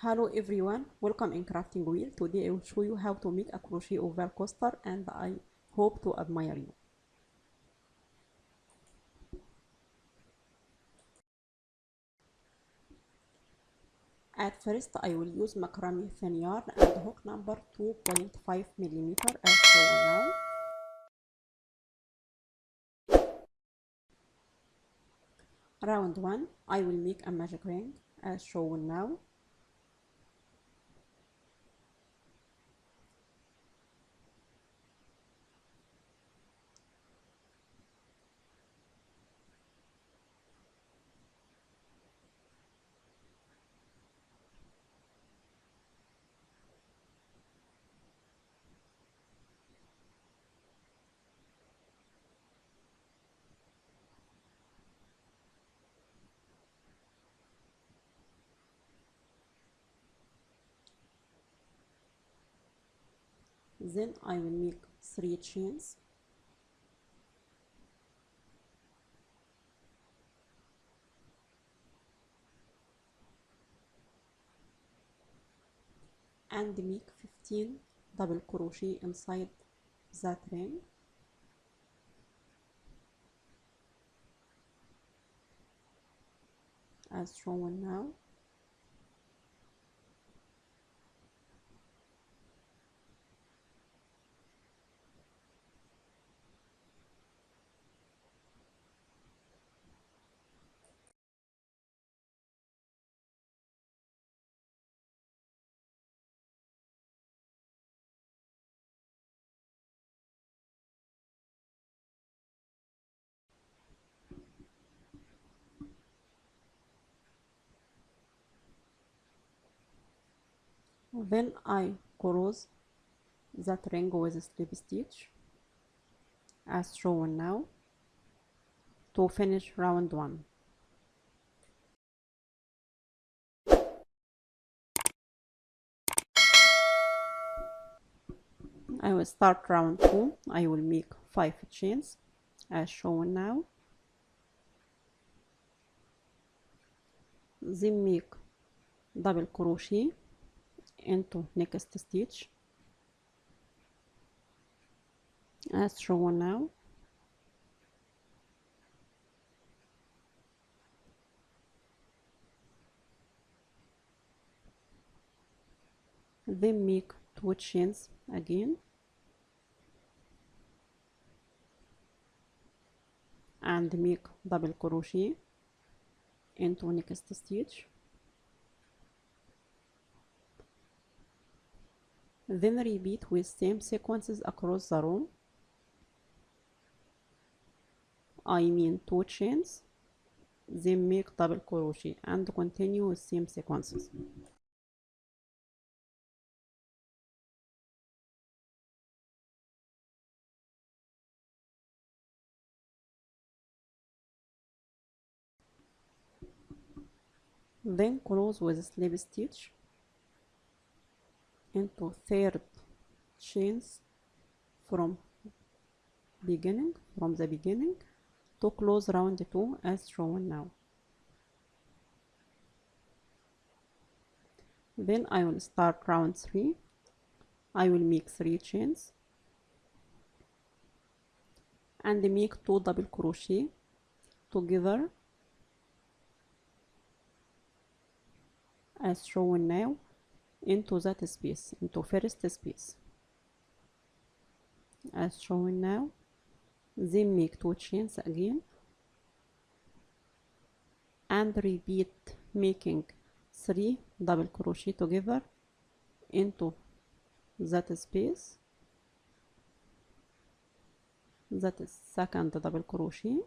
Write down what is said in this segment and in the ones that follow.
Hello everyone, welcome in Crafting Wheel. Today I will show you how to make a crochet oval coaster and I hope to admire you. At first I will use macrame thin yarn and hook number 2.5 millimeter as shown now. Round 1 I will make a magic ring as shown now. Then I will make 3 chains and make 15 double crochet inside that ring. As shown now. Then I close that ring with a slip stitch as shown now to finish round 1. I will start round 2. I will make 5 chains as shown now. Then make double crochet into next stitch as shown now. Then make 2 chains again and make double crochet into next stitch. Then repeat with same sequences across the row. I mean 2 chains, then make double crochet and continue with same sequences. Then close with slip stitch into third chains from the beginning to close round 2 as shown now. Then I will start round 3. I will make 3 chains and make 2 double crochet together as shown now into that space, into first space as shown now. Then make 2 chains again and repeat making 3 double crochet together into that space. That is second double crochet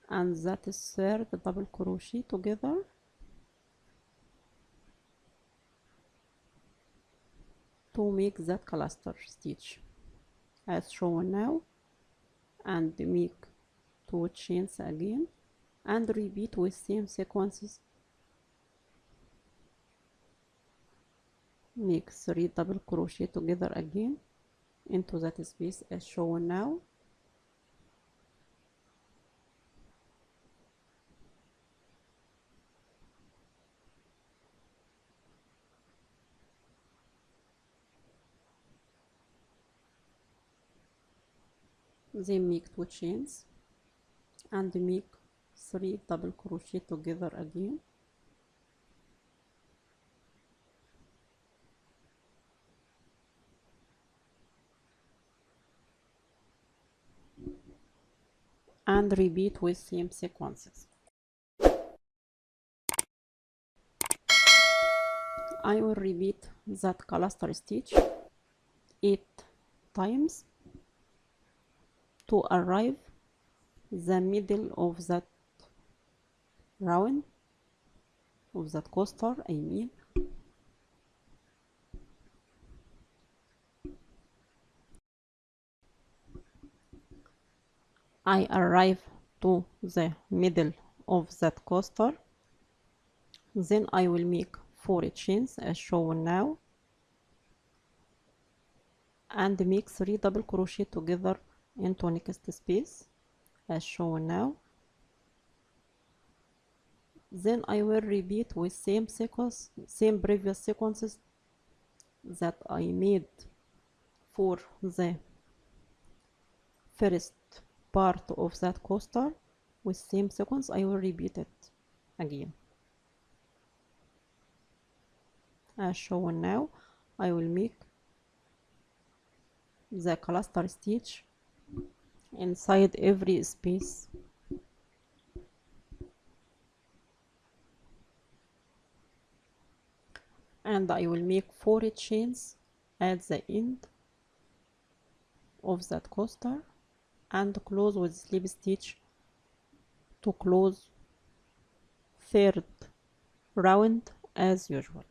and that is third double crochet together to make that cluster stitch as shown now, and make 2 chains again and repeat with same sequences. Make 3 double crochet together again into that space as shown now. then make 2 chains and make 3 double crochet together again, and repeat with same sequences. I will repeat that cluster stitch 8 times to arrive the middle of that round of that coaster. I arrive to the middle of that coaster, then I will make 4 chains as shown now and make 3 double crochet together into next space as shown now. Then I will repeat with same sequence, same previous sequences that I made for the first part of that coaster. With same sequence I will repeat it again as shown now. I will make the cluster stitch inside every space, and I will make 4 chains at the end of that coaster and close with slip stitch to close third round as usual.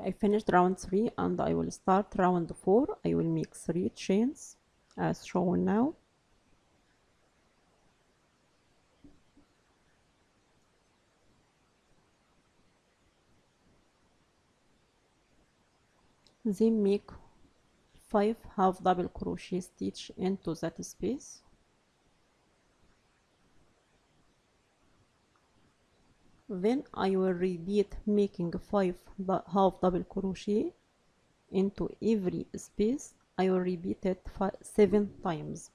I finished round 3 and I will start round 4. I will make 3 chains as shown now. Then make 5 half double crochet stitch into that space. Then I will repeat making 5 half double crochet into every space. I will repeat it 7 times.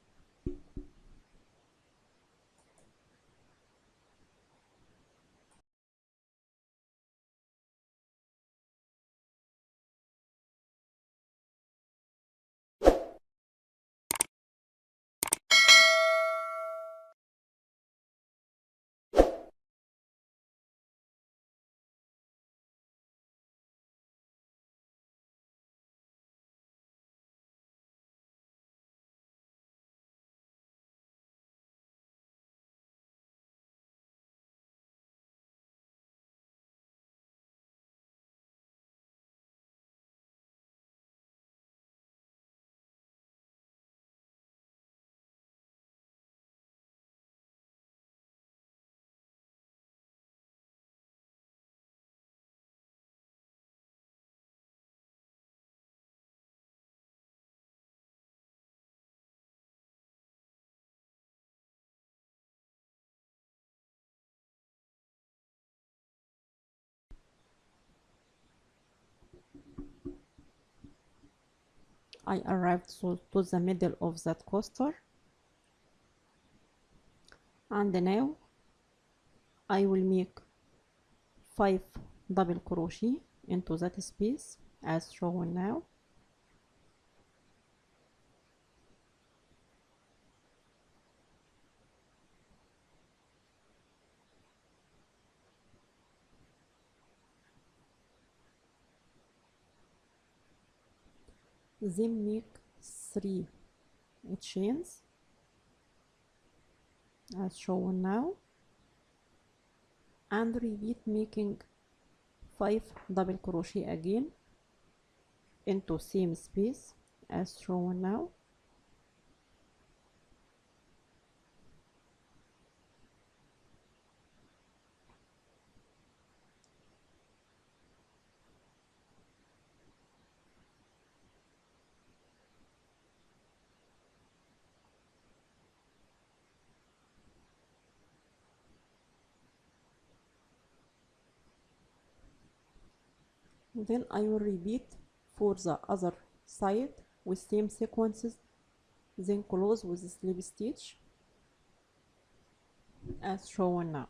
I arrived to the middle of that coaster, and now I will make 5 double crochet into that space as shown now. Then make 3 chains as shown now and repeat making 5 double crochet again into same space as shown now. Then I will repeat for the other side with same sequences, then close with the slip stitch as shown now.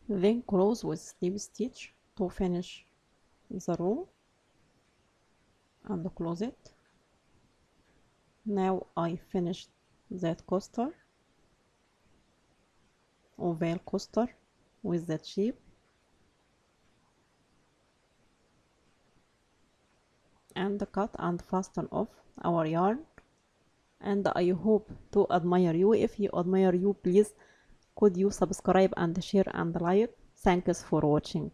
Then close with slip stitch to finish the row and close it. Now I finished that coaster, oval coaster with that shape, and cut and fasten off our yarn. And I hope to admire you. If you admire you, please could you subscribe and share and like. Thanks for watching.